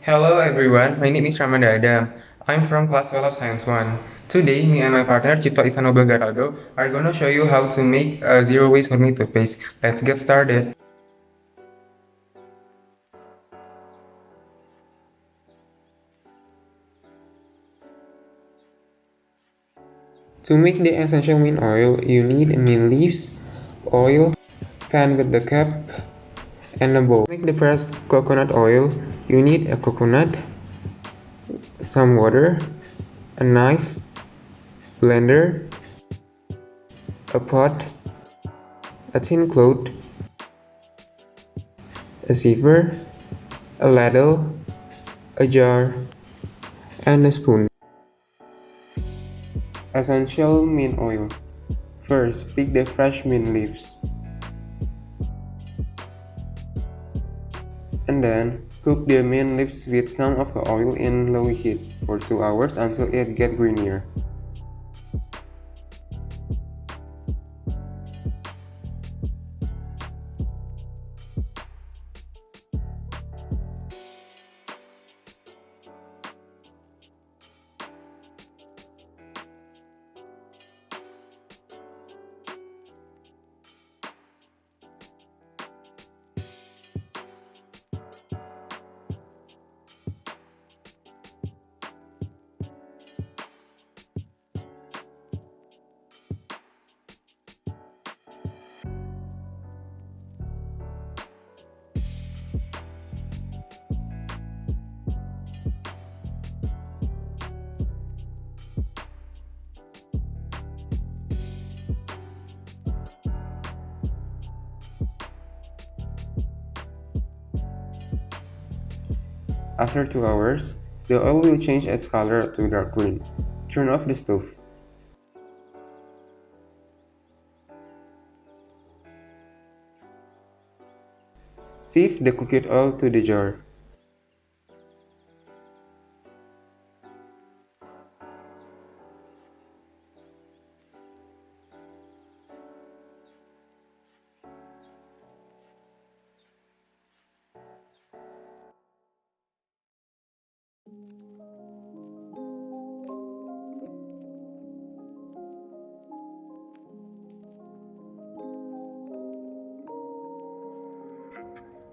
Hello everyone, my name is Ramanda. I'm from class 12 Science 1. Today, me and my partner Cipto Isanobel Geraldo are gonna show you how to make a zero waste homemade toothpaste. Let's get started. To make the essential mint oil, you need mint leaves, oil, pan with the cap, and a bowl. To make the pressed coconut oil, you need a coconut, some water, a knife, blender, a pot, a thin cloth, a sieve, a ladle, a jar, and a spoon. Essential mint oil. First, pick the fresh mint leaves. And then, cook the mint leaves with some of the oil in low heat for 2 hours until it gets greenier. After 2 hours, the oil will change its color to dark green. Turn off the stove. Sieve the cooked oil to the jar.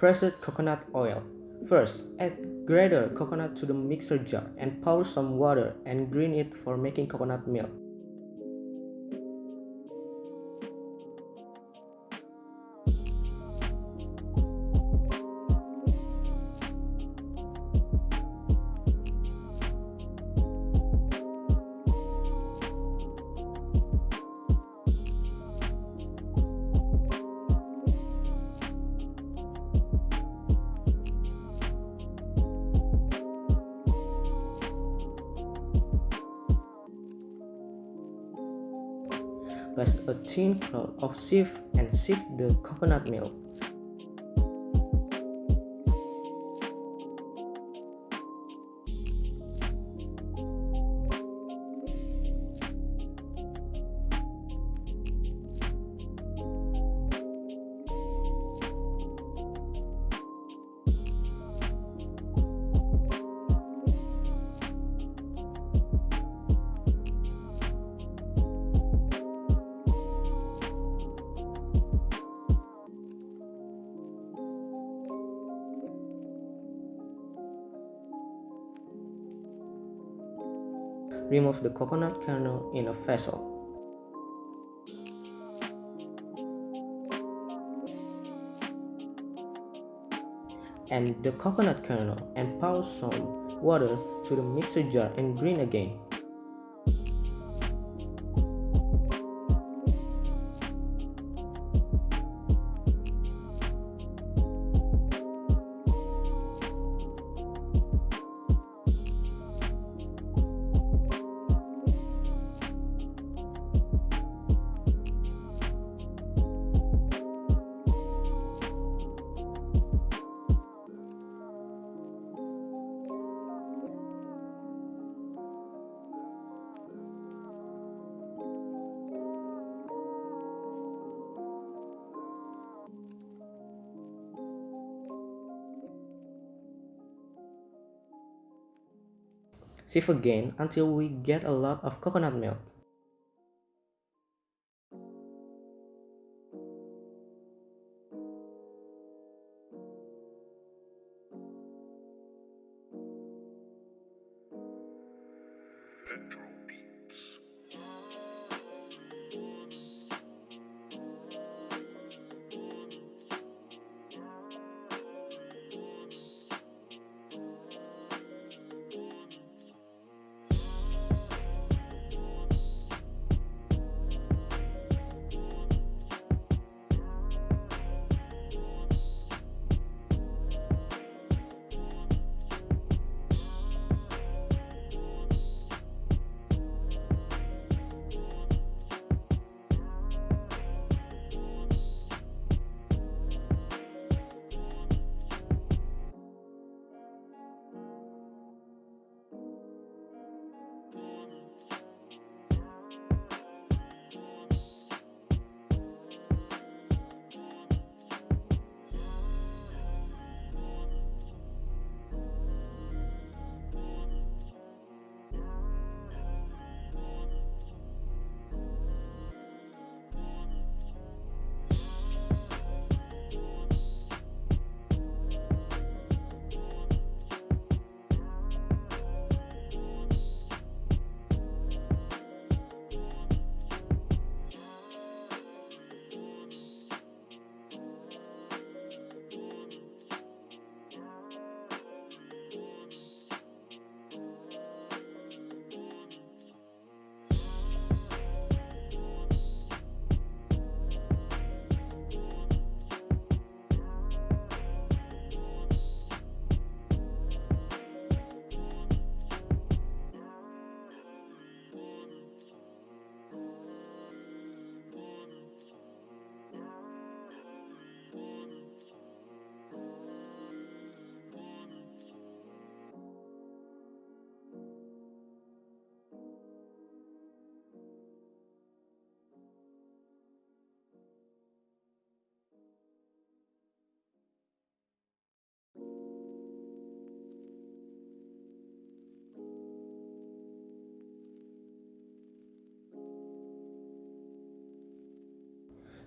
Pressed coconut oil. First, add grated coconut to the mixer jar and pour some water and green it for making coconut milk. Place a thin cloth of sieve and sieve the coconut milk. Remove the coconut kernel in a vessel. Add the coconut kernel and pour some water to the mixer jar and green again. Sieve again until we get a lot of coconut milk.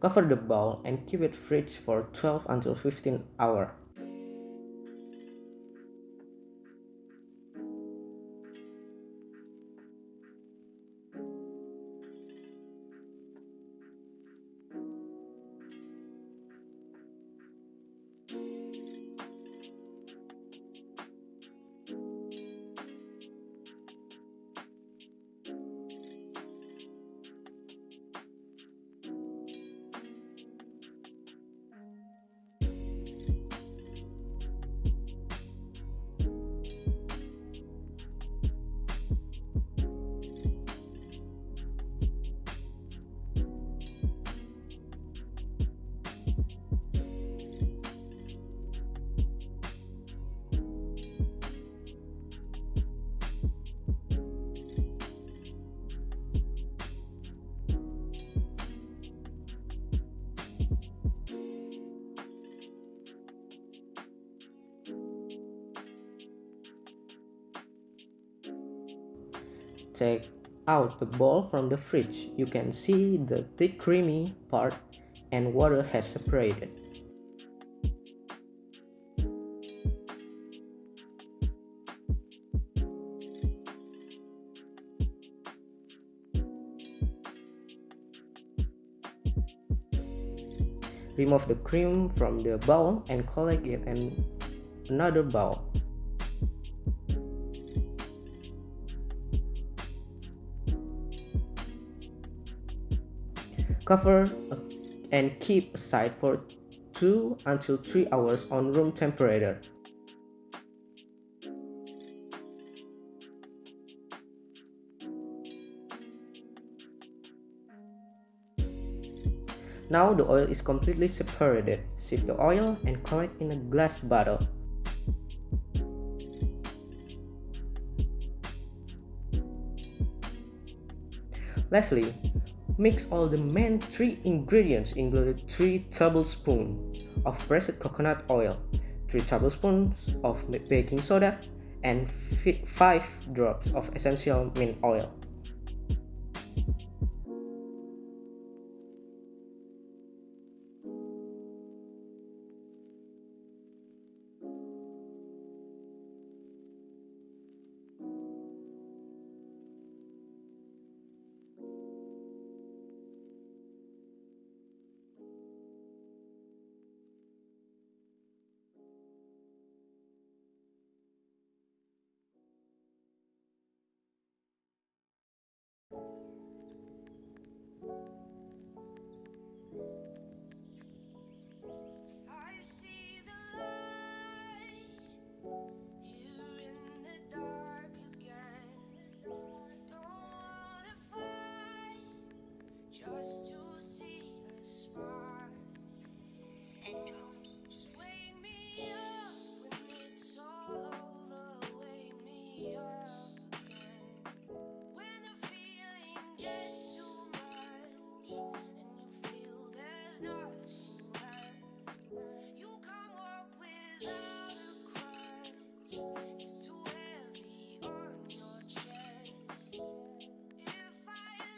Cover the bowl and keep it fridge for 12 until 15 hours. Take out the bowl from the fridge. You can see the thick creamy part and water has separated. Remove the cream from the bowl and collect it in another bowl. Cover and keep aside for 2 until 3 hours on room temperature. Now the oil is completely separated. Sieve the oil and collect in a glass bottle. Lastly, mix all the main 3 ingredients, including 3 tablespoons of pressed coconut oil, 3 tablespoons of baking soda, and 5 drops of essential mint oil. I see the light here in the dark again. Don't wanna fight just to see a spark. Just wake me up when it's all over. Wake me up again. When the feeling gets too much and you feel there's nothing left. You can't walk without a crutch. It's too heavy on your chest. If I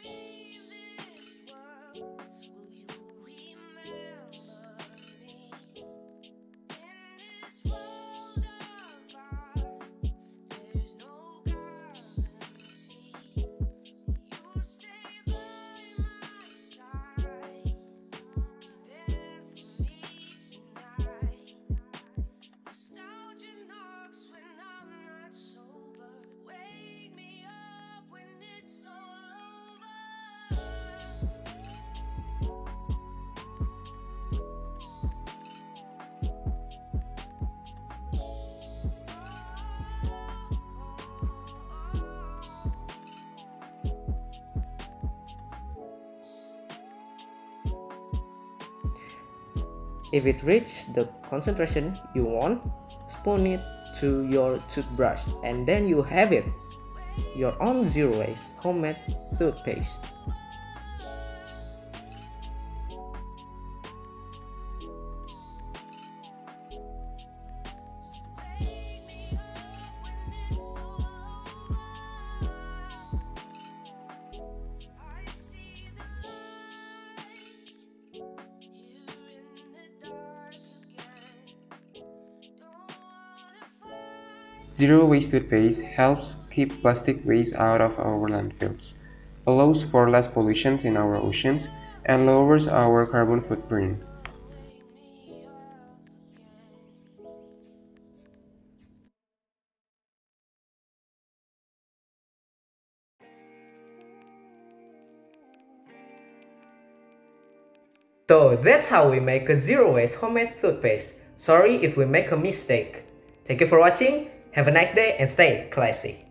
leave this world, will you remember me? In this world of ours, there's no guarantee. Will you stay by my side? Be there for me tonight. Nostalgia knocks when I'm not sober. Wake me up when it's all over. If it reaches the concentration you want, spoon it to your toothbrush and then you have it, your own zero waste homemade toothpaste. Wake me up when it's all over. I see the light here in the dark again. Don't wanna fight. Zero waste toothpaste helps keep plastic waste out of our landfills, allows for less pollution in our oceans, and lowers our carbon footprint. Wake me up again. So that's how we make a zero waste homemade toothpaste. Sorry if we make a mistake. Thank you for watching, have a nice day and stay classy.